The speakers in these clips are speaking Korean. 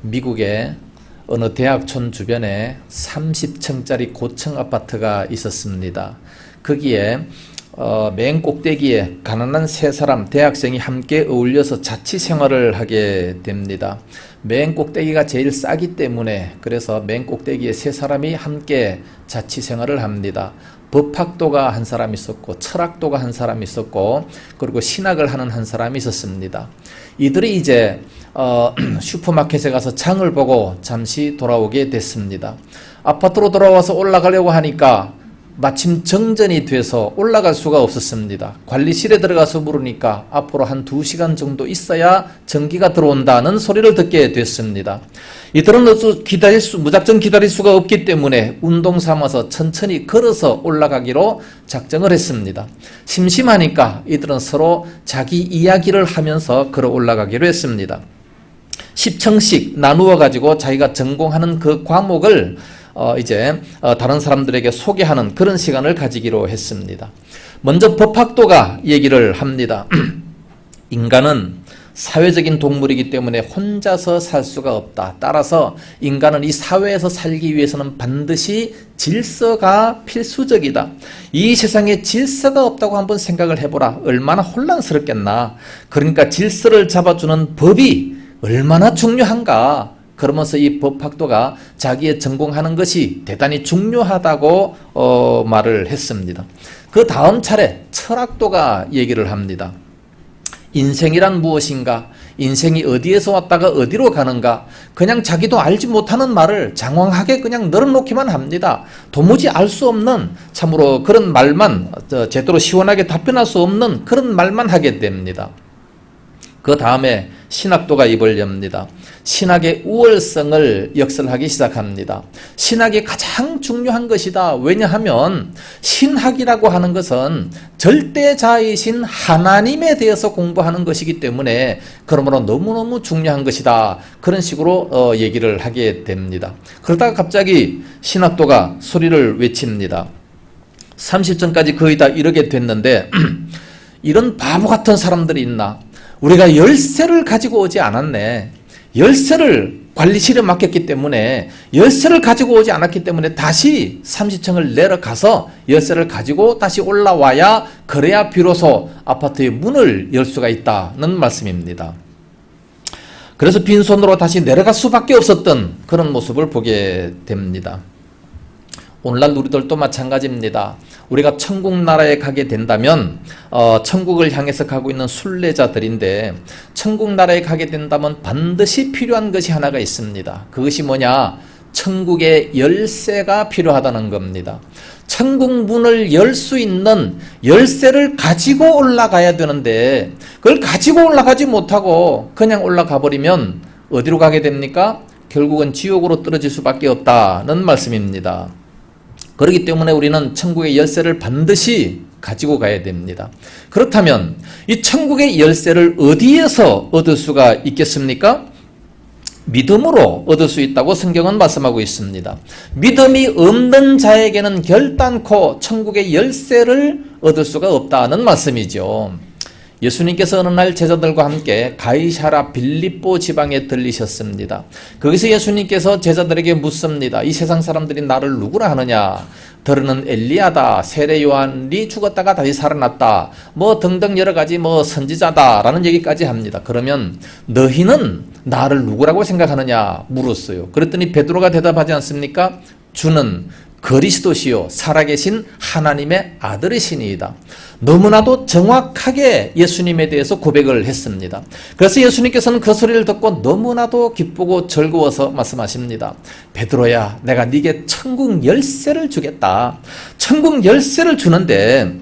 미국의 어느 대학촌 주변에 30층짜리 고층 아파트가 있었습니다. 거기에 맨 꼭대기에 가난한 세 사람, 대학생이 함께 어울려서 자취 생활을 하게 됩니다. 맨 꼭대기가 제일 싸기 때문에 그래서 맨 꼭대기에 세 사람이 함께 자취 생활을 합니다. 법학도가 한 사람 있었고 철학도가 한 사람 있었고 그리고 신학을 하는 한 사람이 있었습니다. 이들이 이제 슈퍼마켓에 가서 장을 보고 잠시 돌아오게 됐습니다. 아파트로 돌아와서 올라가려고 하니까 마침 정전이 돼서 올라갈 수가 없었습니다. 관리실에 들어가서 물으니까 앞으로 한 2시간 정도 있어야 전기가 들어온다는 소리를 듣게 됐습니다. 이들은 무작정 기다릴 수가 없기 때문에 운동 삼아서 천천히 걸어서 올라가기로 작정을 했습니다. 심심하니까 이들은 서로 자기 이야기를 하면서 걸어 올라가기로 했습니다. 10층씩 나누어 가지고 자기가 전공하는 그 과목을 다른 사람들에게 소개하는 그런 시간을 가지기로 했습니다. 먼저 법학도가 얘기를 합니다. 인간은 사회적인 동물이기 때문에 혼자서 살 수가 없다. 따라서 인간은 이 사회에서 살기 위해서는 반드시 질서가 필수적이다. 이 세상에 질서가 없다고 한번 생각을 해보라. 얼마나 혼란스럽겠나. 그러니까 질서를 잡아주는 법이 얼마나 중요한가. 그러면서 이 법학도가 자기의 전공하는 것이 대단히 중요하다고 말을 했습니다. 그 다음 차례 철학도가 얘기를 합니다. 인생이란 무엇인가? 인생이 어디에서 왔다가 어디로 가는가? 그냥 자기도 알지 못하는 말을 장황하게 그냥 널어놓기만 합니다. 도무지 알 수 없는 참으로 그런 말만 제대로 시원하게 답변할 수 없는 그런 말만 하게 됩니다. 그 다음에 신학도가 입을 엽니다. 신학의 우월성을 역설하기 시작합니다. 신학이 가장 중요한 것이다. 왜냐하면 신학이라고 하는 것은 절대자이신 하나님에 대해서 공부하는 것이기 때문에 그러므로 너무너무 중요한 것이다. 그런 식으로 얘기를 하게 됩니다. 그러다가 갑자기 신학도가 소리를 외칩니다. 30점까지 거의 다 이르게 됐는데 이런 바보 같은 사람들이 있나? 우리가 열쇠를 가지고 오지 않았네. 열쇠를 관리실에 맡겼기 때문에 열쇠를 가지고 오지 않았기 때문에 다시 30층을 내려가서 열쇠를 가지고 다시 올라와야 그래야 비로소 아파트의 문을 열 수가 있다는 말씀입니다. 그래서 빈손으로 다시 내려갈 수밖에 없었던 그런 모습을 보게 됩니다. 오늘날 우리들도 마찬가지입니다. 우리가 천국 나라에 가게 된다면 천국을 향해서 가고 있는 순례자들인데 천국 나라에 가게 된다면 반드시 필요한 것이 하나가 있습니다. 그것이 뭐냐? 천국의 열쇠가 필요하다는 겁니다. 천국 문을 열 수 있는 열쇠를 가지고 올라가야 되는데 그걸 가지고 올라가지 못하고 그냥 올라가 버리면 어디로 가게 됩니까? 결국은 지옥으로 떨어질 수밖에 없다는 말씀입니다. 그렇기 때문에 우리는 천국의 열쇠를 반드시 가지고 가야 됩니다. 그렇다면 이 천국의 열쇠를 어디에서 얻을 수가 있겠습니까? 믿음으로 얻을 수 있다고 성경은 말씀하고 있습니다. 믿음이 없는 자에게는 결단코 천국의 열쇠를 얻을 수가 없다는 말씀이죠. 예수님께서 어느 날 제자들과 함께 가이사랴 빌립보 지방에 들리셨습니다. 거기서 예수님께서 제자들에게 묻습니다. 이 세상 사람들이 나를 누구라 하느냐? 더러는 엘리야다, 세례 요한이 죽었다가 다시 살아났다, 뭐 등등 여러 가지 선지자다라는 얘기까지 합니다. 그러면 너희는 나를 누구라고 생각하느냐 물었어요. 그랬더니 베드로가 대답하지 않습니까? 주는 그리스도시요 살아계신 하나님의 아들이시니이다. 너무나도 정확하게 예수님에 대해서 고백을 했습니다. 그래서 예수님께서는 그 소리를 듣고 너무나도 기쁘고 즐거워서 말씀하십니다. 베드로야, 내가 네게 천국 열쇠를 주겠다. 천국 열쇠를 주는데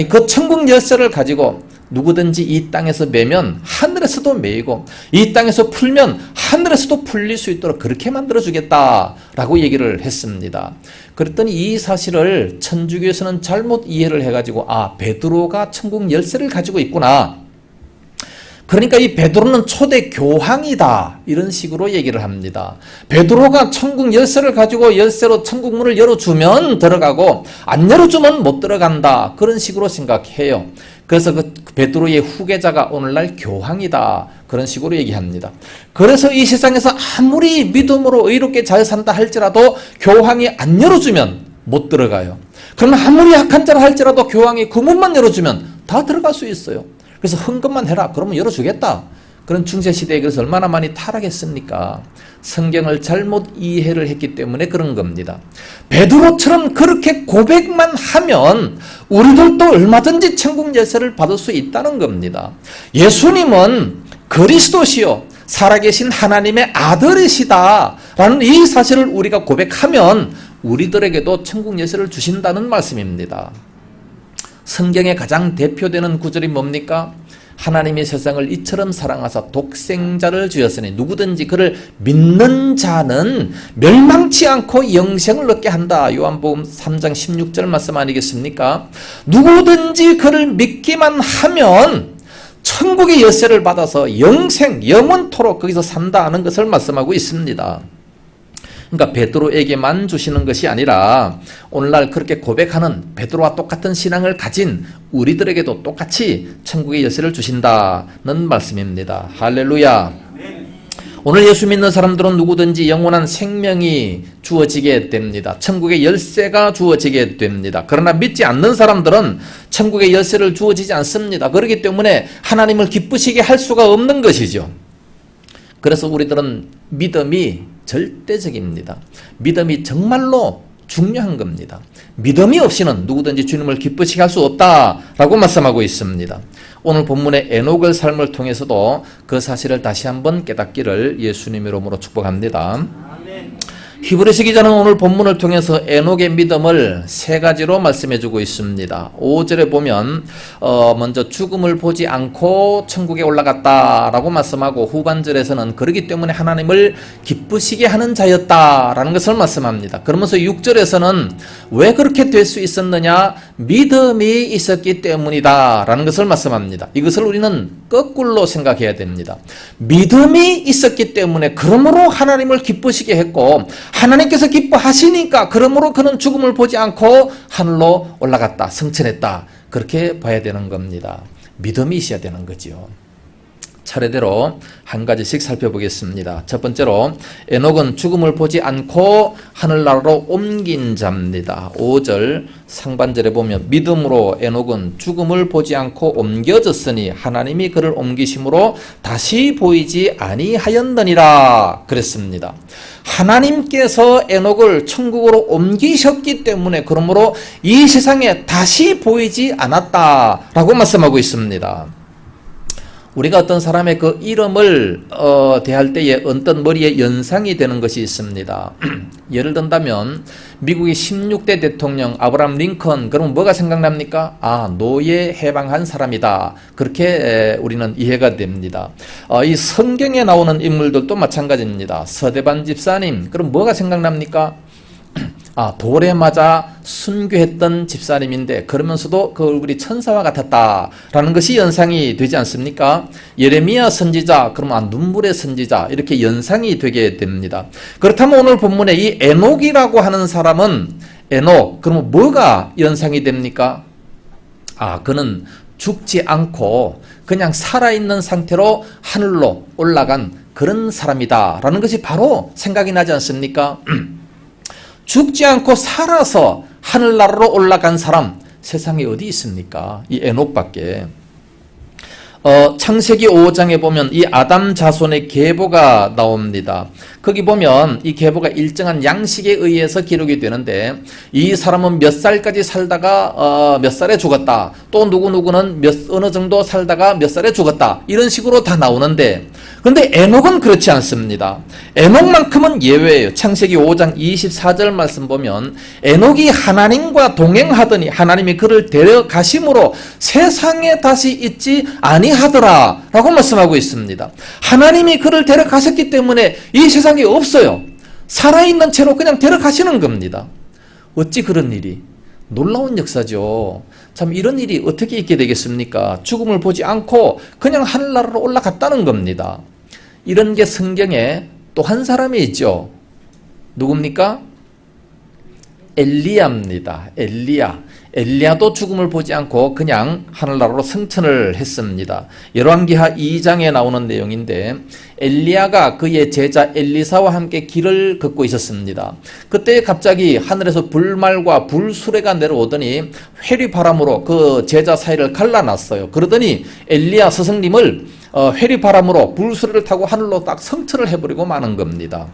그 천국 열쇠를 가지고 누구든지 이 땅에서 매면 하늘에서도 매이고 이 땅에서 풀면 하늘에서도 풀릴 수 있도록 그렇게 만들어주겠다라고 얘기를 했습니다. 그랬더니 이 사실을 천주교에서는 잘못 이해를 해가지고 베드로가 천국 열쇠를 가지고 있구나. 그러니까 이 베드로는 초대 교황이다 이런 식으로 얘기를 합니다. 베드로가 천국 열쇠를 가지고 열쇠로 천국 문을 열어주면 들어가고 안 열어주면 못 들어간다 그런 식으로 생각해요. 그래서 그 베드로의 후계자가 오늘날 교황이다. 그런 식으로 얘기합니다. 그래서 이 세상에서 아무리 믿음으로 의롭게 잘 산다 할지라도 교황이 안 열어주면 못 들어가요. 그러면 아무리 약한 자라 할지라도 교황이 그 문만 열어주면 다 들어갈 수 있어요. 그래서 헌금만 해라. 그러면 열어주겠다. 그런 중세시대에 그래서 얼마나 많이 타락했습니까? 성경을 잘못 이해를 했기 때문에 그런 겁니다. 베드로처럼 그렇게 고백만 하면 우리들도 얼마든지 천국 열쇠를 받을 수 있다는 겁니다. 예수님은 그리스도시요 살아계신 하나님의 아들이시다라는 이 사실을 우리가 고백하면 우리들에게도 천국 열쇠를 주신다는 말씀입니다. 성경의 가장 대표되는 구절이 뭡니까? 하나님이 세상을 이처럼 사랑하사 독생자를 주었으니 누구든지 그를 믿는 자는 멸망치 않고 영생을 얻게 한다. 요한복음 3장 16절 말씀 아니겠습니까? 누구든지 그를 믿기만 하면 천국의 열쇠를 받아서 영생, 영원토록 거기서 산다 하는 것을 말씀하고 있습니다. 그러니까 베드로에게만 주시는 것이 아니라 오늘날 그렇게 고백하는 베드로와 똑같은 신앙을 가진 우리들에게도 똑같이 천국의 열쇠를 주신다는 말씀입니다. 할렐루야. 오늘 예수 믿는 사람들은 누구든지 영원한 생명이 주어지게 됩니다. 천국의 열쇠가 주어지게 됩니다. 그러나 믿지 않는 사람들은 천국의 열쇠를 주어지지 않습니다. 그렇기 때문에 하나님을 기쁘시게 할 수가 없는 것이죠. 그래서 우리들은 믿음이 절대적입니다. 믿음이 정말로 중요한 겁니다. 믿음이 없이는 누구든지 주님을 기쁘시게 할 수 없다라고 말씀하고 있습니다. 오늘 본문의 에녹의 삶을 통해서도 그 사실을 다시 한번 깨닫기를 예수님 이름으로 축복합니다. 히브리서 기자는 오늘 본문을 통해서 에녹의 믿음을 세 가지로 말씀해주고 있습니다. 5절에 보면 먼저 죽음을 보지 않고 천국에 올라갔다라고 말씀하고 후반절에서는 그러기 때문에 하나님을 기쁘시게 하는 자였다라는 것을 말씀합니다. 그러면서 6절에서는 왜 그렇게 될 수 있었느냐? 믿음이 있었기 때문이다라는 것을 말씀합니다. 이것을 우리는 거꾸로 생각해야 됩니다. 믿음이 있었기 때문에 그러므로 하나님을 기쁘시게 했고 하나님께서 기뻐하시니까 그러므로 그는 죽음을 보지 않고 하늘로 올라갔다, 승천했다. 그렇게 봐야 되는 겁니다. 믿음이 있어야 되는 거죠. 차례대로 한 가지씩 살펴보겠습니다. 첫 번째로 에녹은 죽음을 보지 않고 하늘나라로 옮긴 자입니다. 5절 상반절에 보면 믿음으로 에녹은 죽음을 보지 않고 옮겨졌으니 하나님이 그를 옮기심으로 다시 보이지 아니하였느니라 그랬습니다. 하나님께서 에녹을 천국으로 옮기셨기 때문에 그러므로 이 세상에 다시 보이지 않았다라고 말씀하고 있습니다. 우리가 어떤 사람의 그 이름을 대할 때에 어떤 머리에 연상이 되는 것이 있습니다. 예를 든다면 미국의 16대 대통령 아브라함 링컨, 그러면 뭐가 생각납니까? 아, 노예 해방한 사람이다. 그렇게 우리는 이해가 됩니다. 이 성경에 나오는 인물들도 마찬가지입니다. 서대반 집사님, 그럼 뭐가 생각납니까? 아, 돌에 맞아 순교했던 집사님인데 그러면서도 그 얼굴이 천사와 같았다라는 것이 연상이 되지 않습니까? 예레미야 선지자, 그러면 눈물의 선지자, 이렇게 연상이 되게 됩니다. 그렇다면 오늘 본문에 이 에녹이라고 하는 사람은 에녹, 그러면 뭐가 연상이 됩니까? 아, 그는 죽지 않고 그냥 살아있는 상태로 하늘로 올라간 그런 사람이다라는 것이 바로 생각이 나지 않습니까? 죽지 않고 살아서 하늘나라로 올라간 사람 세상에 어디 있습니까? 이 에녹밖에. 창세기 5장에 보면 이 아담 자손의 계보가 나옵니다. 거기 보면 이 계보가 일정한 양식에 의해서 기록이 되는데 이 사람은 몇 살까지 살다가 몇 살에 죽었다. 또 누구누구는 어느 정도 살다가 몇 살에 죽었다. 이런 식으로 다 나오는데 그런데 에녹은 그렇지 않습니다. 에녹만큼은 예외예요. 창세기 5장 24절 말씀 보면 에녹이 하나님과 동행하더니 하나님이 그를 데려가심으로 세상에 다시 있지 아니하더라 라고 말씀하고 있습니다. 하나님이 그를 데려가셨기 때문에 이 세상에 없어요. 살아있는 채로 그냥 데려가시는 겁니다. 어찌 그런 일이? 놀라운 역사죠. 참 이런 일이 어떻게 있게 되겠습니까? 죽음을 보지 않고 그냥 하늘나라로 올라갔다는 겁니다. 이런 게 성경에 또 한 사람이 있죠. 누굽니까? 엘리야입니다. 엘리야도 죽음을 보지 않고 그냥 하늘나라로 승천을 했습니다. 열왕기하 2장에 나오는 내용인데 엘리야가 그의 제자 엘리사와 함께 길을 걷고 있었습니다. 그때 갑자기 하늘에서 불말과 불수레가 내려오더니 회리바람으로 그 제자 사이를 갈라놨어요. 그러더니 엘리야 스승님을 회리바람으로 불수레를 타고 하늘로 딱 승천을 해버리고 마는 겁니다.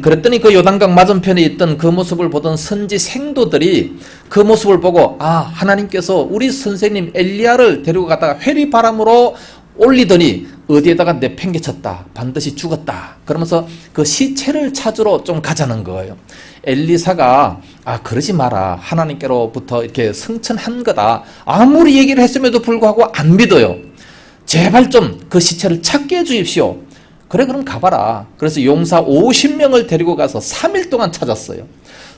그랬더니 그 요단강 맞은편에 있던 그 모습을 보던 선지 생도들이 그 모습을 보고 하나님께서 우리 선생님 엘리야를 데리고 가다가 회리바람으로 올리더니 어디에다가 내팽개쳤다, 반드시 죽었다, 그러면서 그 시체를 찾으러 좀 가자는 거예요. 엘리사가 그러지 마라, 하나님께로부터 이렇게 승천한 거다, 아무리 얘기를 했음에도 불구하고 안 믿어요. 제발 좀 그 시체를 찾게 해주십시오. 그래, 그럼 가봐라. 그래서 용사 50명을 데리고 가서 3일 동안 찾았어요.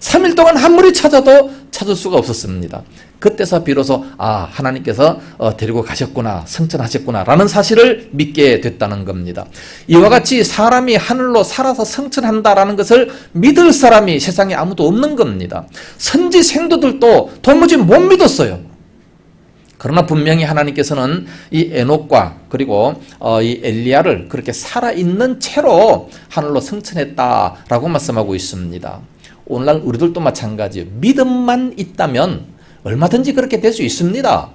3일 동안 아무리 찾아도 찾을 수가 없었습니다. 그때서 비로소 하나님께서 데리고 가셨구나, 승천하셨구나 라는 사실을 믿게 됐다는 겁니다. 이와 같이 사람이 하늘로 살아서 승천한다라는 것을 믿을 사람이 세상에 아무도 없는 겁니다. 선지 생도들도 도무지 못 믿었어요. 그러나 분명히 하나님께서는 이 에녹과 그리고 이 엘리야를 그렇게 살아있는 채로 하늘로 승천했다라고 말씀하고 있습니다. 오늘날 우리들도 마찬가지예요. 믿음만 있다면 얼마든지 그렇게 될 수 있습니다.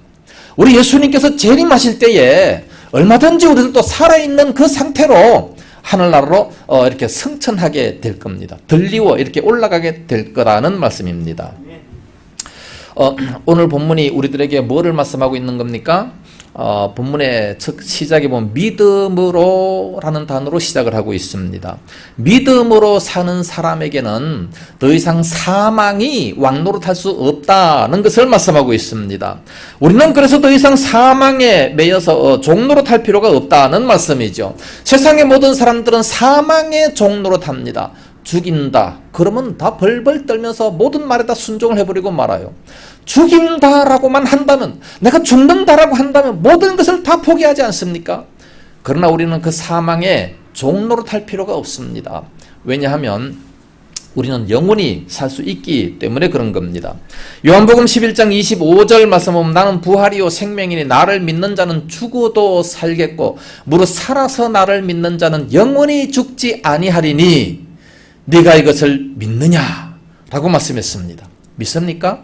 우리 예수님께서 재림하실 때에 얼마든지 우리들도 살아있는 그 상태로 하늘나라로 이렇게 승천하게 될 겁니다. 들리워 이렇게 올라가게 될 거라는 말씀입니다. 오늘 본문이 우리들에게 뭐를 말씀하고 있는 겁니까? 본문의 첫 시작에 보면 믿음으로 라는 단어로 시작을 하고 있습니다. 믿음으로 사는 사람에게는 더 이상 사망이 왕노릇할 수 없다는 것을 말씀하고 있습니다. 우리는 그래서 더 이상 사망에 매여서 종노릇할 필요가 없다는 말씀이죠. 세상의 모든 사람들은 사망의 종노릇합니다. 죽인다 그러면 다 벌벌 떨면서 모든 말에 다 순종을 해버리고 말아요. 죽인다라고만 한다면, 내가 죽는다라고 한다면 모든 것을 다 포기하지 않습니까? 그러나 우리는 그 사망에 종노릇할 필요가 없습니다. 왜냐하면 우리는 영원히 살 수 있기 때문에 그런 겁니다. 요한복음 11장 25절 말씀 보면 나는 부활이요 생명이니 나를 믿는 자는 죽어도 살겠고 무릇 살아서 나를 믿는 자는 영원히 죽지 아니하리니 네가 이것을 믿느냐? 라고 말씀했습니다. 믿습니까?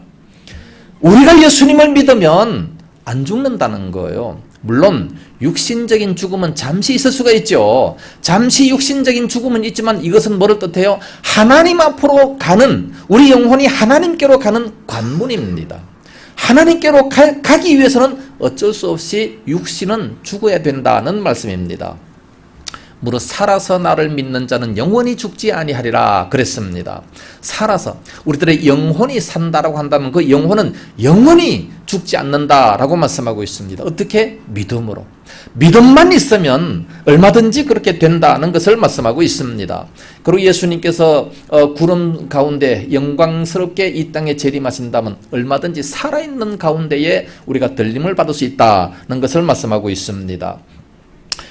우리가 예수님을 믿으면 안 죽는다는 거예요. 물론 육신적인 죽음은 잠시 있을 수가 있죠. 잠시 육신적인 죽음은 있지만 이것은 뭐를 뜻해요? 하나님 앞으로 가는, 우리 영혼이 하나님께로 가는 관문입니다. 하나님께로 가기 위해서는 어쩔 수 없이 육신은 죽어야 된다는 말씀입니다. 무릇 살아서 나를 믿는 자는 영원히 죽지 아니하리라 그랬습니다. 살아서 우리들의 영혼이 산다라고 한다면 그 영혼은 영원히 죽지 않는다라고 말씀하고 있습니다. 어떻게? 믿음으로. 믿음만 있으면 얼마든지 그렇게 된다는 것을 말씀하고 있습니다. 그리고 예수님께서 구름 가운데 영광스럽게 이 땅에 재림하신다면 얼마든지 살아있는 가운데에 우리가 들림을 받을 수 있다는 것을 말씀하고 있습니다.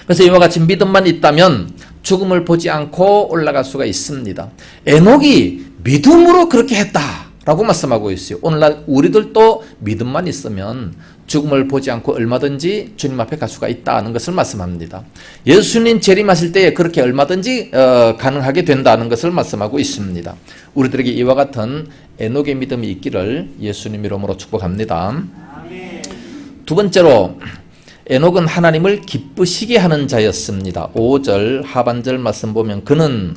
그래서 이와 같이 믿음만 있다면 죽음을 보지 않고 올라갈 수가 있습니다. 에녹이 믿음으로 그렇게 했다라고 말씀하고 있어요. 오늘날 우리들도 믿음만 있으면 죽음을 보지 않고 얼마든지 주님 앞에 갈 수가 있다는 것을 말씀합니다. 예수님 재림하실 때에 그렇게 얼마든지 가능하게 된다는 것을 말씀하고 있습니다. 우리들에게 이와 같은 에녹의 믿음이 있기를 예수님 이름으로 축복합니다. 두 번째로 에녹은 하나님을 기쁘시게 하는 자였습니다. 5절 하반절 말씀 보면 그는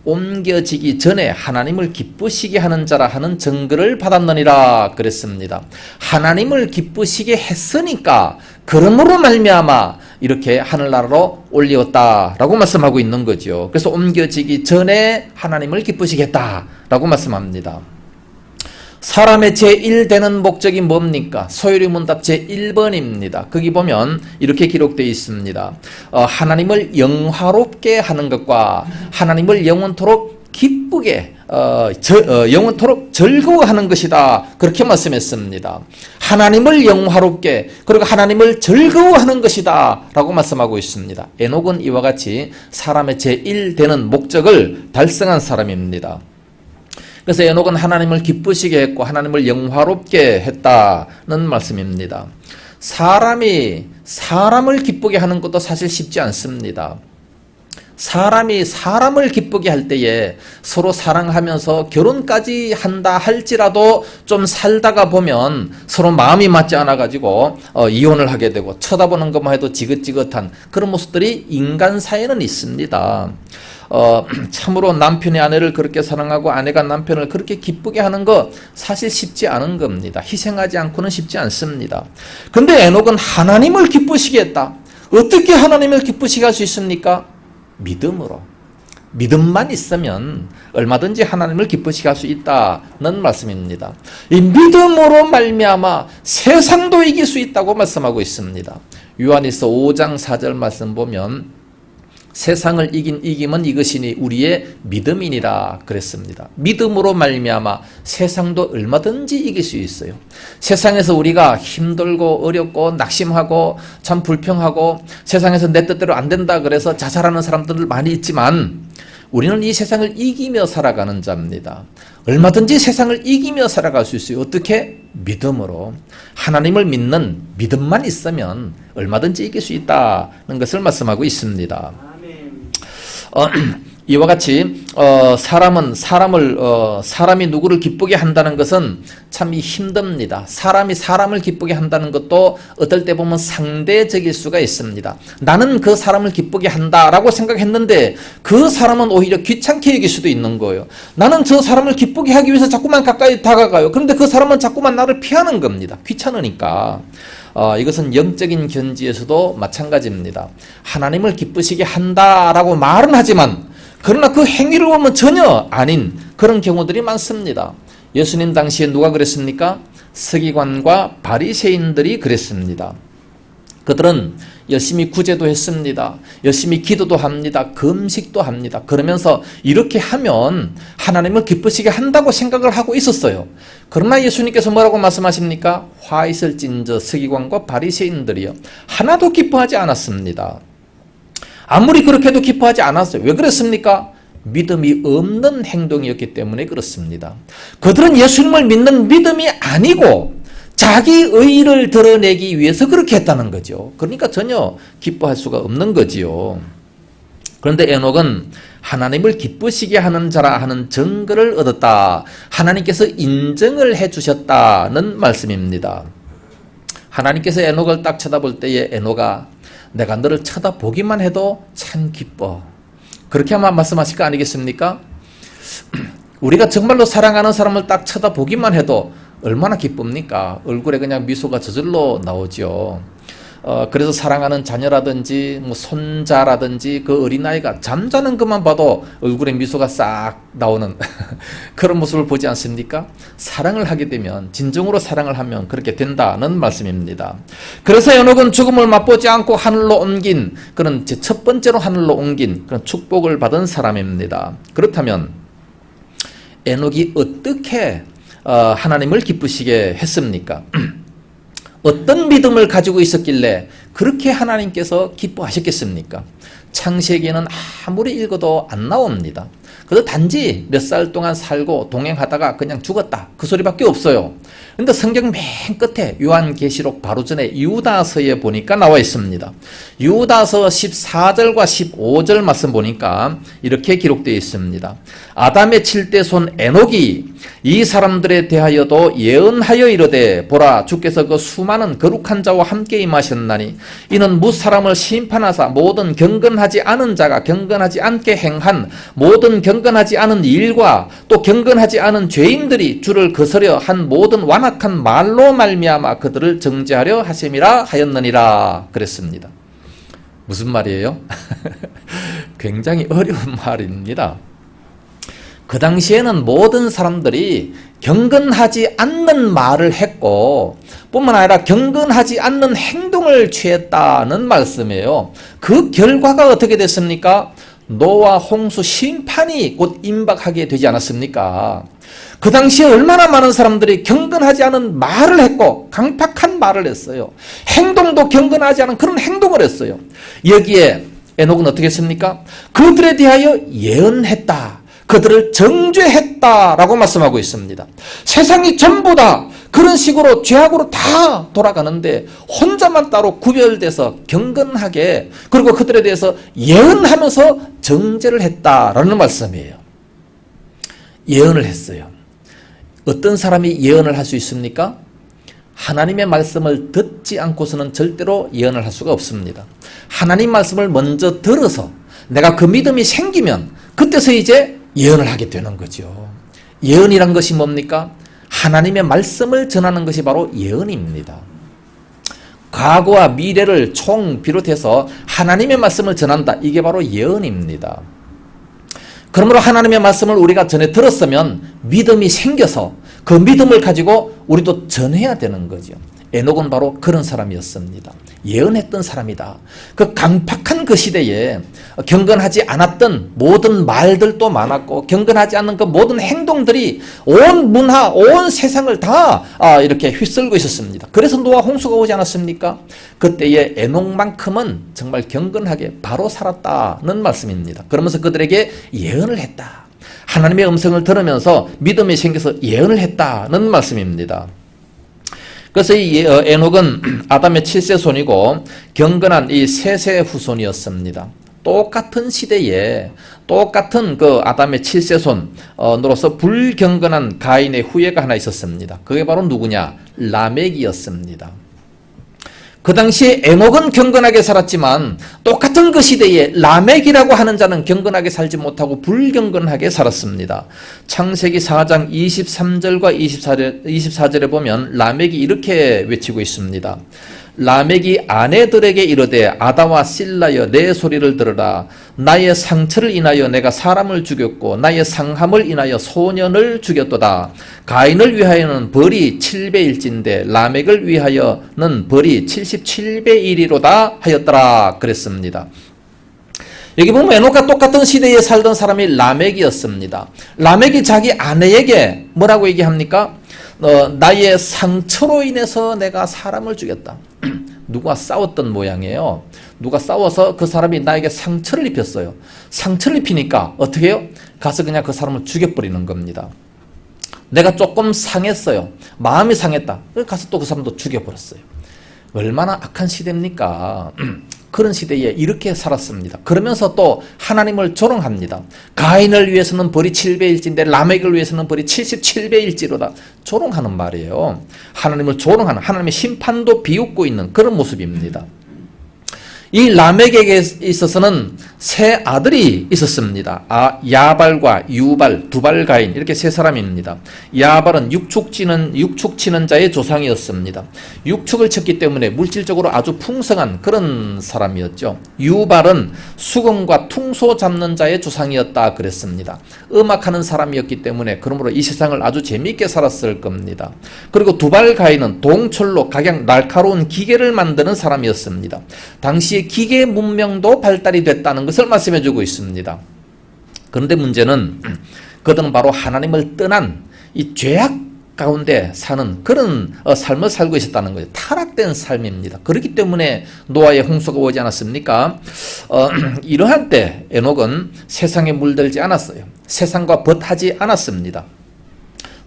옮겨지기 전에 하나님을 기쁘시게 하는 자라 하는 증거를 받았느니라 그랬습니다. 하나님을 기쁘시게 했으니까 그러므로 말미암아 이렇게 하늘나라로 올리었다라고 말씀하고 있는 거죠. 그래서 옮겨지기 전에 하나님을 기쁘시게 했다라고 말씀합니다. 사람의 제1되는 목적이 뭡니까? 소요리 문답 제1번입니다. 거기 보면 이렇게 기록되어 있습니다. 하나님을 영화롭게 하는 것과 하나님을 영원토록 기쁘게 영원토록 즐거워하는 것이다. 그렇게 말씀했습니다. 하나님을 영화롭게 그리고 하나님을 즐거워하는 것이다 라고 말씀하고 있습니다. 에녹은 이와 같이 사람의 제1되는 목적을 달성한 사람입니다. 그래서 에녹은 하나님을 기쁘시게 했고 하나님을 영화롭게 했다는 말씀입니다. 사람이 사람을 기쁘게 하는 것도 사실 쉽지 않습니다. 사람이 사람을 기쁘게 할 때에 서로 사랑하면서 결혼까지 한다 할지라도 좀 살다가 보면 서로 마음이 맞지 않아 가지고 이혼을 하게 되고 쳐다보는 것만 해도 지긋지긋한 그런 모습들이 인간 사이에는 있습니다. 참으로 남편이 아내를 그렇게 사랑하고 아내가 남편을 그렇게 기쁘게 하는 거 사실 쉽지 않은 겁니다. 희생하지 않고는 쉽지 않습니다. 근데 에녹은 하나님을 기쁘시게 했다. 어떻게 하나님을 기쁘시게 할 수 있습니까? 믿음으로. 믿음만 있으면 얼마든지 하나님을 기쁘시게 할 수 있다는 말씀입니다. 이 믿음으로 말미암아 세상도 이길 수 있다고 말씀하고 있습니다. 요한일서 5장 4절 말씀 보면 세상을 이긴 이김은 이것이니 우리의 믿음이니라 그랬습니다. 믿음으로 말미암아 세상도 얼마든지 이길 수 있어요. 세상에서 우리가 힘들고 어렵고 낙심하고 참 불평하고 세상에서 내 뜻대로 안 된다 그래서 자살하는 사람들 많이 있지만 우리는 이 세상을 이기며 살아가는 자입니다. 얼마든지 세상을 이기며 살아갈 수 있어요. 어떻게? 믿음으로. 하나님을 믿는 믿음만 있으면 얼마든지 이길 수 있다는 것을 말씀하고 있습니다. 이와 같이 사람이 누구를 기쁘게 한다는 것은 참 힘듭니다. 사람이 사람을 기쁘게 한다는 것도 어떨 때 보면 상대적일 수가 있습니다. 나는 그 사람을 기쁘게 한다라고 생각했는데 그 사람은 오히려 귀찮게 여길 수도 있는 거예요. 나는 저 사람을 기쁘게 하기 위해서 자꾸만 가까이 다가가요. 그런데 그 사람은 자꾸만 나를 피하는 겁니다. 귀찮으니까. 이것은 영적인 견지에서도 마찬가지입니다. 하나님을 기쁘시게 한다라고 말은 하지만 그러나 그 행위를 보면 전혀 아닌 그런 경우들이 많습니다. 예수님 당시에 누가 그랬습니까? 서기관과 바리새인들이 그랬습니다. 그들은 열심히 구제도 했습니다. 열심히 기도도 합니다. 금식도 합니다. 그러면서 이렇게 하면 하나님을 기쁘시게 한다고 생각을 하고 있었어요. 그러나 예수님께서 뭐라고 말씀하십니까? 화 있을진저 서기관과 바리새인들이요 하나도 기뻐하지 않았습니다. 아무리 그렇게도 기뻐하지 않았어요. 왜 그랬습니까? 믿음이 없는 행동이었기 때문에 그렇습니다. 그들은 예수님을 믿는 믿음이 아니고 자기 의의를 드러내기 위해서 그렇게 했다는 거죠. 그러니까 전혀 기뻐할 수가 없는 거지요. 그런데 에녹은 하나님을 기쁘시게 하는 자라 하는 증거를 얻었다. 하나님께서 인정을 해 주셨다는 말씀입니다. 하나님께서 에녹을 딱 쳐다볼 때에 에녹아 내가 너를 쳐다보기만 해도 참 기뻐. 그렇게 아마 말씀하실 거 아니겠습니까? 우리가 정말로 사랑하는 사람을 딱 쳐다보기만 해도 얼마나 기쁩니까? 얼굴에 그냥 미소가 저절로 나오죠. 그래서 사랑하는 자녀라든지 뭐 손자라든지 그 어린아이가 잠자는 것만 봐도 얼굴에 미소가 싹 나오는 그런 모습을 보지 않습니까? 사랑을 하게 되면 진정으로 사랑을 하면 그렇게 된다는 말씀입니다. 그래서 에녹은 죽음을 맛보지 않고 하늘로 옮긴 그런 첫 번째로 하늘로 옮긴 그런 축복을 받은 사람입니다. 그렇다면 에녹이 어떻게 하나님을 기쁘시게 했습니까? 어떤 믿음을 가지고 있었길래 그렇게 하나님께서 기뻐하셨겠습니까? 창세기에는 아무리 읽어도 안 나옵니다. 그래서 단지 몇 살 동안 살고 동행하다가 그냥 죽었다. 그 소리밖에 없어요. 그런데 성경 맨 끝에 요한계시록 바로 전에 유다서에 보니까 나와 있습니다. 유다서 14절과 15절 말씀 보니까 이렇게 기록되어 있습니다. 아담의 7대 손 에녹이 이 사람들에 대하여도 예언하여 이르되 보라 주께서 그 수많은 거룩한 자와 함께 임하셨나니 이는 무사람을 심판하사 모든 경건하지 않은 자가 경건하지 않게 행한 모든 경건하지 않은 일과 또 경건하지 않은 죄인들이 주를 거스려 한 모든 완악한 말로 말미암아 그들을 정죄하려 하심이라 하였느니라 그랬습니다. 무슨 말이에요? 굉장히 어려운 말입니다. 그 당시에는 모든 사람들이 경건하지 않는 말을 했고 뿐만 아니라 경건하지 않는 행동을 취했다는 말씀이에요. 그 결과가 어떻게 됐습니까? 노아 홍수 심판이 곧 임박하게 되지 않았습니까? 그 당시에 얼마나 많은 사람들이 경건하지 않은 말을 했고 강팍한 말을 했어요. 행동도 경건하지 않은 그런 행동을 했어요. 여기에 에녹은 어떻게 했습니까? 그들에 대하여 예언했다. 그들을 정죄했다라고 말씀하고 있습니다. 세상이 전부 다 그런 식으로 죄악으로 다 돌아가는데 혼자만 따로 구별돼서 경건하게 그리고 그들에 대해서 예언하면서 정죄를 했다라는 말씀이에요. 예언을 했어요. 어떤 사람이 예언을 할 수 있습니까? 하나님의 말씀을 듣지 않고서는 절대로 예언을 할 수가 없습니다. 하나님 말씀을 먼저 들어서 내가 그 믿음이 생기면 그때서 이제 예언을 하게 되는 거죠. 예언이란 것이 뭡니까? 하나님의 말씀을 전하는 것이 바로 예언입니다. 과거와 미래를 총 비롯해서 하나님의 말씀을 전한다. 이게 바로 예언입니다. 그러므로 하나님의 말씀을 우리가 전에 들었으면 믿음이 생겨서 그 믿음을 가지고 우리도 전해야 되는 거죠. 에녹은 바로 그런 사람이었습니다. 예언했던 사람이다. 그 강팍한 그 시대에 경건하지 않았던 모든 말들도 많았고 경건하지 않는 그 모든 행동들이 온 문화, 온 세상을 다 이렇게 휩쓸고 있었습니다. 그래서 노아 홍수가 오지 않았습니까? 그때의 에녹만큼은 정말 경건하게 바로 살았다는 말씀입니다. 그러면서 그들에게 예언을 했다. 하나님의 음성을 들으면서 믿음이 생겨서 예언을 했다는 말씀입니다. 그래서 이 에녹은 아담의 7세 손이고 경건한 이 셋의 후손이었습니다. 똑같은 시대에 똑같은 그 아담의 7세 손으로서 불경건한 가인의 후예가 하나 있었습니다. 그게 바로 누구냐? 라멕이었습니다. 그 당시에 에녹은 경건하게 살았지만 똑같은 그 시대에 라멕이라고 하는 자는 경건하게 살지 못하고 불경건하게 살았습니다. 창세기 4장 23절과 24절에 보면 라멕이 이렇게 외치고 있습니다. 라멕이 아내들에게 이르되 아다와 실라여 내 소리를 들으라. 나의 상처를 인하여 내가 사람을 죽였고 나의 상함을 인하여 소년을 죽였도다. 가인을 위하여는 벌이 7배일진데 라멕을 위하여는 벌이 77배이리로다 하였더라 그랬습니다. 여기 보면 에녹과 똑같은 시대에 살던 사람이 라멕이었습니다. 라멕이 자기 아내에게 뭐라고 얘기합니까? 나의 상처로 인해서 내가 사람을 죽였다. 누가 싸웠던 모양이에요. 누가 싸워서 그 사람이 나에게 상처를 입혔어요. 상처를 입히니까 어떻게 해요? 가서 그냥 그 사람을 죽여버리는 겁니다. 내가 조금 상했어요. 마음이 상했다. 가서 또 그 사람도 죽여버렸어요. 얼마나 악한 시대입니까? 그런 시대에 이렇게 살았습니다. 그러면서 또 하나님을 조롱합니다. 가인을 위해서는 벌이 7배일지인데 라멕을 위해서는 벌이 77배일지로다. 조롱하는 말이에요. 하나님을 조롱하는, 하나님의 심판도 비웃고 있는 그런 모습입니다. 이 라멕에게 있어서는 세 아들이 있었습니다. 야발과 유발, 두발 가인 이렇게 세 사람입니다. 야발은 육축 치는 자의 조상이었습니다. 육축을 쳤기 때문에 물질적으로 아주 풍성한 그런 사람이었죠. 유발은 수금과 퉁소 잡는 자의 조상이었다 그랬습니다. 음악하는 사람이었기 때문에 그러므로 이 세상을 아주 재미있게 살았을 겁니다. 그리고 두발 가인은 동철로 각양 날카로운 기계를 만드는 사람이었습니다. 당시 기계 문명도 발달이 됐다는 것을 말씀해주고 있습니다. 그런데 문제는 그들은 바로 하나님을 떠난 이 죄악 가운데 사는 그런 삶을 살고 있었다는 거예요. 타락된 삶입니다. 그렇기 때문에 노아의 홍수가 오지 않았습니까? 이러한 때 에녹은 세상에 물들지 않았어요. 세상과 벗하지 않았습니다.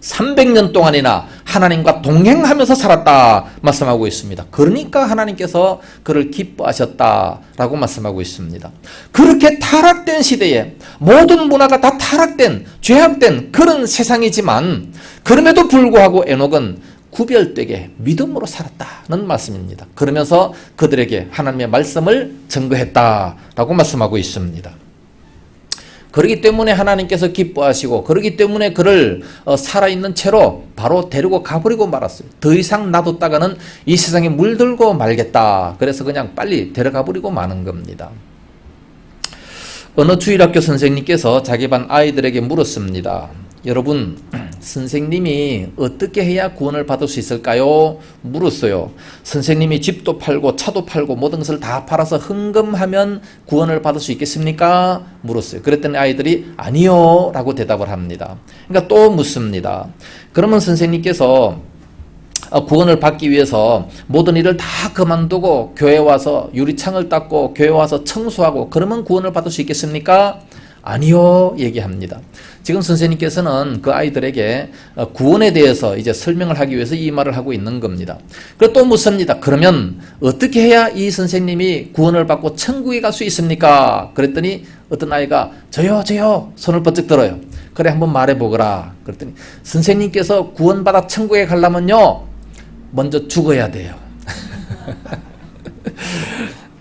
300년 동안이나 하나님과 동행하면서 살았다 말씀하고 있습니다. 그러니까 하나님께서 그를 기뻐하셨다라고 말씀하고 있습니다. 그렇게 타락된 시대에 모든 문화가 다 타락된 죄악된 그런 세상이지만 그럼에도 불구하고 에녹은 구별되게 믿음으로 살았다는 말씀입니다. 그러면서 그들에게 하나님의 말씀을 증거했다라고 말씀하고 있습니다. 그렇기 때문에 하나님께서 기뻐하시고 그렇기 때문에 그를 살아있는 채로 바로 데리고 가버리고 말았어요. 더 이상 놔뒀다가는 이 세상에 물들고 말겠다. 그래서 그냥 빨리 데려가버리고 마는 겁니다. 어느 주일학교 선생님께서 자기 반 아이들에게 물었습니다. 여러분, 선생님이 어떻게 해야 구원을 받을 수 있을까요? 물었어요. 선생님이 집도 팔고 차도 팔고 모든 것을 다 팔아서 헌금하면 구원을 받을 수 있겠습니까? 물었어요. 그랬더니 아이들이 아니요 라고 대답을 합니다. 그러니까 또 묻습니다. 그러면 선생님께서 구원을 받기 위해서 모든 일을 다 그만두고 교회 와서 유리창을 닦고 교회 와서 청소하고 그러면 구원을 받을 수 있겠습니까? 아니요 얘기합니다. 지금 선생님께서는 그 아이들에게 구원에 대해서 이제 설명을 하기 위해서 이 말을 하고 있는 겁니다. 그리고 또 묻습니다. 그러면 어떻게 해야 이 선생님이 구원을 받고 천국에 갈 수 있습니까? 그랬더니 어떤 아이가 저요 손을 번쩍 들어요. 그래 한번 말해보거라. 그랬더니 선생님께서 구원받아 천국에 가려면요 먼저 죽어야 돼요.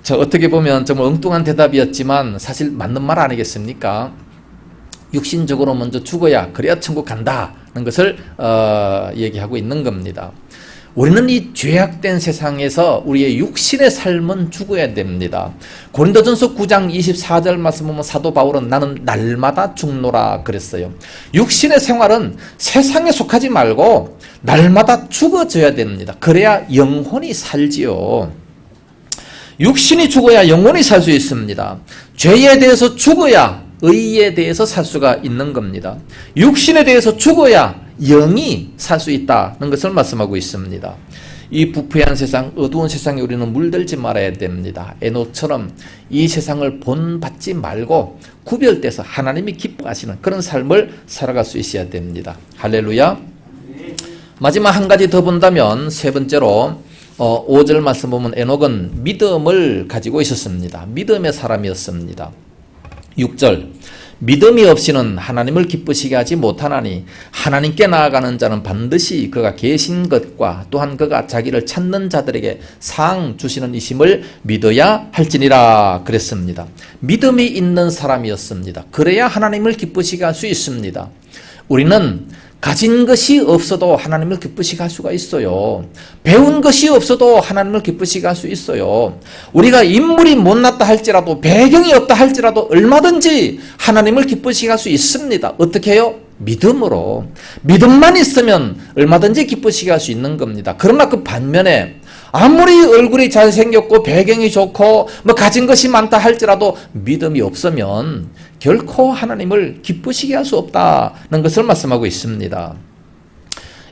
저 어떻게 보면 정말 엉뚱한 대답이었지만 사실 맞는 말 아니겠습니까? 육신적으로 먼저 죽어야 그래야 천국 간다는 것을 얘기하고 있는 겁니다. 우리는 이 죄악된 세상에서 우리의 육신의 삶은 죽어야 됩니다. 고린도전서 9장 24절 말씀 보면 사도 바울은 나는 날마다 죽노라 그랬어요. 육신의 생활은 세상에 속하지 말고 날마다 죽어져야 됩니다. 그래야 영혼이 살지요. 육신이 죽어야 영혼이 살 수 있습니다. 죄에 대해서 죽어야 의에 대해서 살 수가 있는 겁니다. 육신에 대해서 죽어야 영이 살 수 있다는 것을 말씀하고 있습니다. 이 부패한 세상, 어두운 세상에 우리는 물들지 말아야 됩니다. 에녹처럼 이 세상을 본받지 말고 구별돼서 하나님이 기뻐하시는 그런 삶을 살아갈 수 있어야 됩니다. 할렐루야. 마지막 한 가지 더 본다면 세 번째로 5절 말씀 보면 에녹은 믿음을 가지고 있었습니다. 믿음의 사람이었습니다. 6절 믿음이 없이는 하나님을 기쁘시게 하지 못하나니 하나님께 나아가는 자는 반드시 그가 계신 것과 또한 그가 자기를 찾는 자들에게 상 주시는 이심을 믿어야 할지니라 그랬습니다. 믿음이 있는 사람이었습니다. 그래야 하나님을 기쁘시게 할 수 있습니다. 우리는 가진 것이 없어도 하나님을 기쁘시게 할 수가 있어요. 배운 것이 없어도 하나님을 기쁘시게 할 수 있어요. 우리가 인물이 못났다 할지라도 배경이 없다 할지라도 얼마든지 하나님을 기쁘시게 할 수 있습니다. 어떻게 해요? 믿음으로. 믿음만 있으면 얼마든지 기쁘시게 할 수 있는 겁니다. 그러나 그 반면에 아무리 얼굴이 잘생겼고 배경이 좋고 뭐 가진 것이 많다 할지라도 믿음이 없으면 결코 하나님을 기쁘시게 할 수 없다는 것을 말씀하고 있습니다.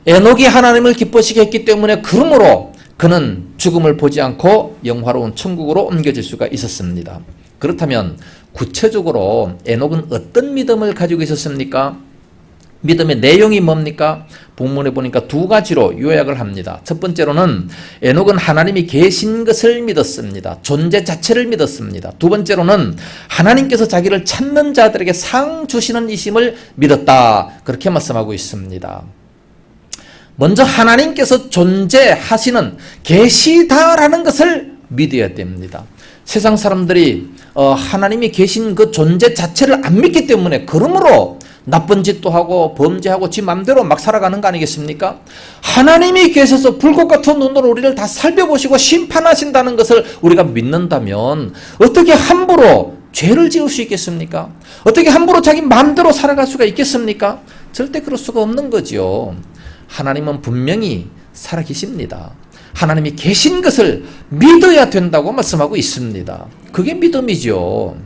에녹이 하나님을 기쁘시게 했기 때문에 그러므로 그는 죽음을 보지 않고 영화로운 천국으로 옮겨질 수가 있었습니다. 그렇다면 구체적으로 에녹은 어떤 믿음을 가지고 있었습니까? 믿음의 내용이 뭡니까? 본문에 보니까 두 가지로 요약을 합니다. 첫 번째로는 에녹은 하나님이 계신 것을 믿었습니다. 존재 자체를 믿었습니다. 두 번째로는 하나님께서 자기를 찾는 자들에게 상 주시는 이심을 믿었다. 그렇게 말씀하고 있습니다. 먼저 하나님께서 존재하시는 계시다라는 것을 믿어야 됩니다. 세상 사람들이 하나님이 계신 그 존재 자체를 안 믿기 때문에 그러므로 나쁜 짓도 하고 범죄하고 지 맘대로 막 살아가는 거 아니겠습니까? 하나님이 계셔서 불꽃 같은 눈으로 우리를 다 살펴보시고 심판하신다는 것을 우리가 믿는다면 어떻게 함부로 죄를 지을 수 있겠습니까? 어떻게 함부로 자기 맘대로 살아갈 수가 있겠습니까? 절대 그럴 수가 없는 거지요. 하나님은 분명히 살아계십니다. 하나님이 계신 것을 믿어야 된다고 말씀하고 있습니다. 그게 믿음이죠.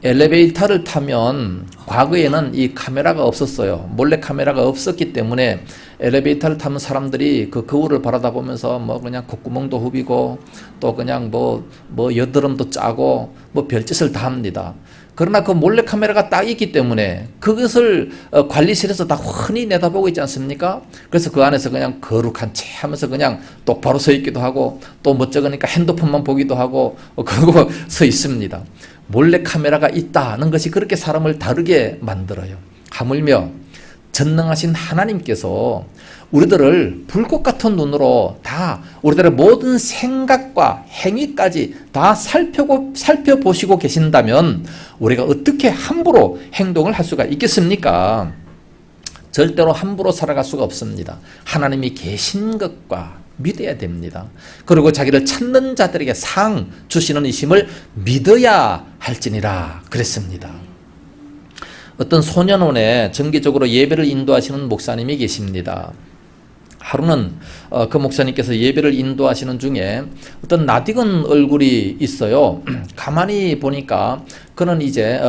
엘리베이터를 타면 과거에는 이 카메라가 없었어요. 몰래 카메라가 없었기 때문에 엘리베이터를 타면 사람들이 그 거울을 바라다보면서 뭐 그냥 콧구멍도 후비고 또 그냥 뭐 여드름도 짜고 뭐 별짓을 다 합니다. 그러나 그 몰래 카메라가 딱 있기 때문에 그것을 관리실에서 다 훤히 내다보고 있지 않습니까? 그래서 그 안에서 그냥 거룩한 채 하면서 그냥 똑바로 서 있기도 하고 또 멋쩍으니까 핸드폰만 보기도 하고 그러고 서 있습니다. 몰래 카메라가 있다는 것이 그렇게 사람을 다르게 만들어요. 하물며 전능하신 하나님께서 우리들을 불꽃 같은 눈으로 다 우리들의 모든 생각과 행위까지 다 살펴보시고 계신다면 우리가 어떻게 함부로 행동을 할 수가 있겠습니까? 절대로 함부로 살아갈 수가 없습니다. 하나님이 계신 것과 믿어야 됩니다. 그리고 자기를 찾는 자들에게 상 주시는 이심을 믿어야 할지니라 그랬습니다. 어떤 소년원에 정기적으로 예배를 인도하시는 목사님이 계십니다. 하루는 그 목사님께서 예배를 인도하시는 중에 어떤 낯익은 얼굴이 있어요. 가만히 보니까 그는 이제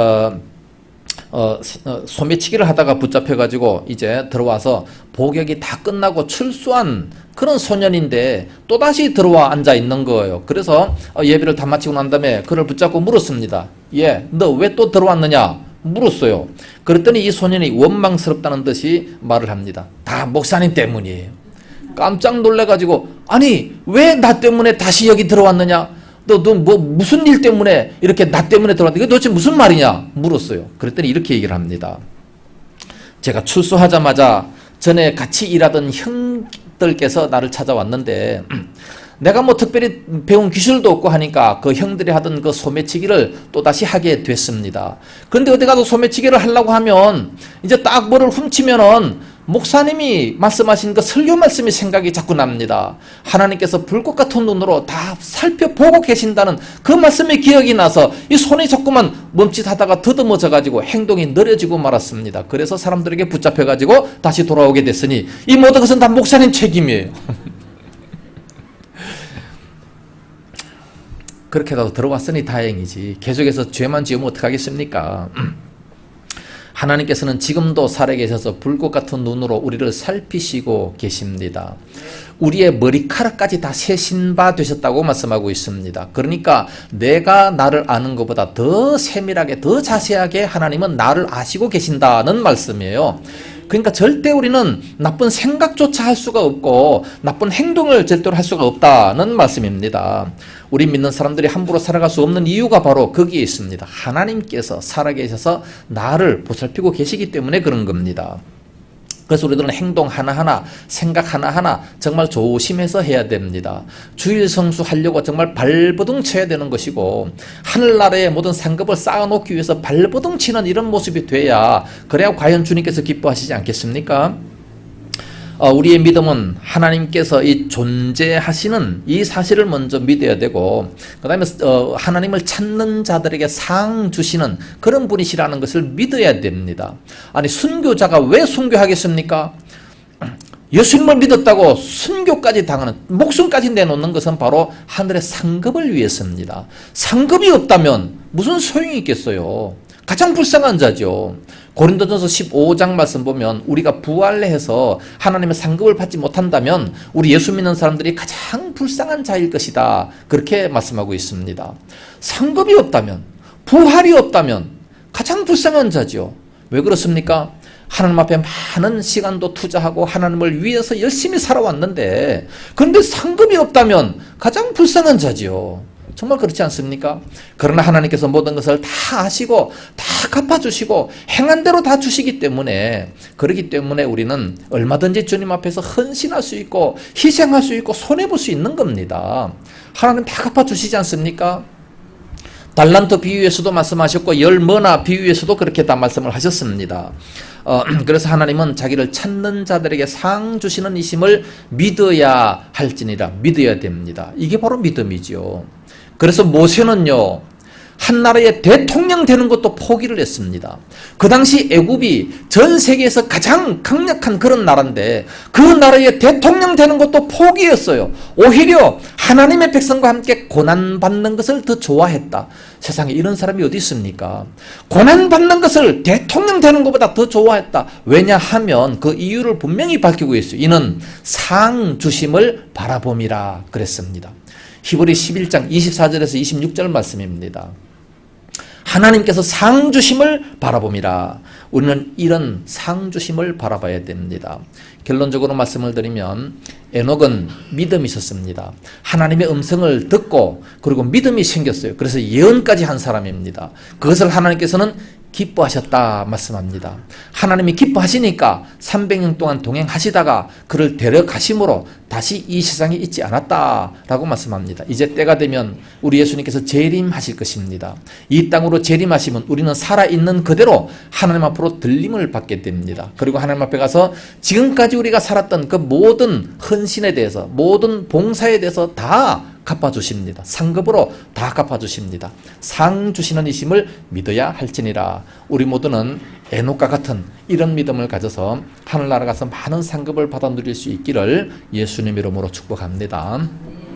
소매치기를 하다가 붙잡혀가지고 이제 들어와서 복역이 다 끝나고 출소한 그런 소년인데 또다시 들어와 앉아 있는 거예요. 그래서 예배를 다 마치고 난 다음에 그를 붙잡고 물었습니다. 예, 너 왜 또 들어왔느냐 물었어요. 그랬더니 이 소년이 원망스럽다는 듯이 말을 합니다. 다 목사님 때문이에요. 깜짝 놀래가지고 아니 왜 나 때문에 다시 여기 들어왔느냐? 너 뭐 무슨 일 때문에 이렇게 나 때문에 들어왔는데 이게 도대체 무슨 말이냐 물었어요. 그랬더니 이렇게 얘기를 합니다. 제가 출소하자마자 전에 같이 일하던 형들께서 나를 찾아왔는데 내가 뭐 특별히 배운 기술도 없고 하니까 그 형들이 하던 그 소매치기를 또다시 하게 됐습니다. 그런데 어디 가도 소매치기를 하려고 하면 이제 딱 뭐를 훔치면은 목사님이 말씀하신 그 설교 말씀이 생각이 자꾸 납니다. 하나님께서 불꽃 같은 눈으로 다 살펴보고 계신다는 그 말씀이 기억이 나서 이 손이 자꾸만 멈칫하다가 더듬어져 가지고 행동이 느려지고 말았습니다. 그래서 사람들에게 붙잡혀 가지고 다시 돌아오게 됐으니 이 모든 것은 다 목사님 책임이에요. 그렇게라도 들어왔으니 다행이지. 계속해서 죄만 지으면 어떡하겠습니까? 하나님께서는 지금도 살아계셔서 불꽃 같은 눈으로 우리를 살피시고 계십니다. 우리의 머리카락까지 다 세신 바 되셨다고 말씀하고 있습니다. 그러니까 내가 나를 아는 것보다 더 세밀하게 더 자세하게 하나님은 나를 아시고 계신다는 말씀이에요. 그러니까 절대 우리는 나쁜 생각조차 할 수가 없고 나쁜 행동을 절대로 할 수가 없다는 말씀입니다. 우리 믿는 사람들이 함부로 살아갈 수 없는 이유가 바로 거기에 있습니다. 하나님께서 살아계셔서 나를 보살피고 계시기 때문에 그런 겁니다. 그래서 우리들은 행동 하나하나, 생각 하나하나 정말 조심해서 해야 됩니다. 주일 성수 하려고 정말 발버둥 쳐야 되는 것이고 하늘나라의 모든 상급을 쌓아놓기 위해서 발버둥 치는 이런 모습이 돼야 그래야 과연 주님께서 기뻐하시지 않겠습니까? 우리의 믿음은 하나님께서 이 존재하시는 이 사실을 먼저 믿어야 되고 그 다음에 하나님을 찾는 자들에게 상 주시는 그런 분이시라는 것을 믿어야 됩니다. 아니 순교자가 왜 순교하겠습니까? 예수님을 믿었다고 순교까지 당하는 목숨까지 내놓는 것은 바로 하늘의 상급을 위해서입니다. 상급이 없다면 무슨 소용이 있겠어요? 가장 불쌍한 자죠. 고린도전서 15장 말씀 보면 우리가 부활해서 하나님의 상급을 받지 못한다면 우리 예수 믿는 사람들이 가장 불쌍한 자일 것이다. 그렇게 말씀하고 있습니다. 상급이 없다면, 부활이 없다면 가장 불쌍한 자죠. 왜 그렇습니까? 하나님 앞에 많은 시간도 투자하고 하나님을 위해서 열심히 살아왔는데 그런데 상급이 없다면 가장 불쌍한 자죠. 정말 그렇지 않습니까? 그러나 하나님께서 모든 것을 다 아시고 다 갚아주시고 행한 대로 다 주시기 때문에 그렇기 때문에 우리는 얼마든지 주님 앞에서 헌신할 수 있고 희생할 수 있고 손해볼 수 있는 겁니다. 하나님 다 갚아주시지 않습니까? 달란트 비유에서도 말씀하셨고 열머나 비유에서도 그렇게 다 말씀을 하셨습니다. 그래서 하나님은 자기를 찾는 자들에게 상 주시는 이심을 믿어야 할지니라. 믿어야 됩니다. 이게 바로 믿음이죠. 그래서 모세는요 한 나라의 대통령 되는 것도 포기를 했습니다. 그 당시 애굽이 전 세계에서 가장 강력한 그런 나라인데 그 나라의 대통령 되는 것도 포기했어요. 오히려 하나님의 백성과 함께 고난받는 것을 더 좋아했다. 세상에 이런 사람이 어디 있습니까? 고난받는 것을 대통령 되는 것보다 더 좋아했다. 왜냐하면 그 이유를 분명히 밝히고 있어요. 이는 상 주심을 바라봄이라 그랬습니다. 히브리 11장 24절에서 26절 말씀입니다. 하나님께서 상 주심을 바라봄이라. 우리는 이런 상 주심을 바라봐야 됩니다. 결론적으로 말씀을 드리면 에녹은 믿음이 있었습니다. 하나님의 음성을 듣고 그리고 믿음이 생겼어요. 그래서 예언까지 한 사람입니다. 그것을 하나님께서는 기뻐하셨다 말씀합니다. 하나님이 기뻐하시니까 300년 동안 동행하시다가 그를 데려가심으로 다시 이 세상에 있지 않았다라고 말씀합니다. 이제 때가 되면 우리 예수님께서 재림하실 것입니다. 이 땅으로 재림하시면 우리는 살아있는 그대로 하나님 앞으로 들림을 받게 됩니다. 그리고 하나님 앞에 가서 지금까지 우리가 살았던 그 모든 헌신에 대해서 모든 봉사에 대해서 다 갚아주십니다. 상급으로 다 갚아주십니다. 상 주시는 이심을 믿어야 할지니라. 우리 모두는 에녹과 같은 이런 믿음을 가져서 하늘나라 가서 많은 상급을 받아 누릴 수 있기를 예수님 이름으로 축복합니다.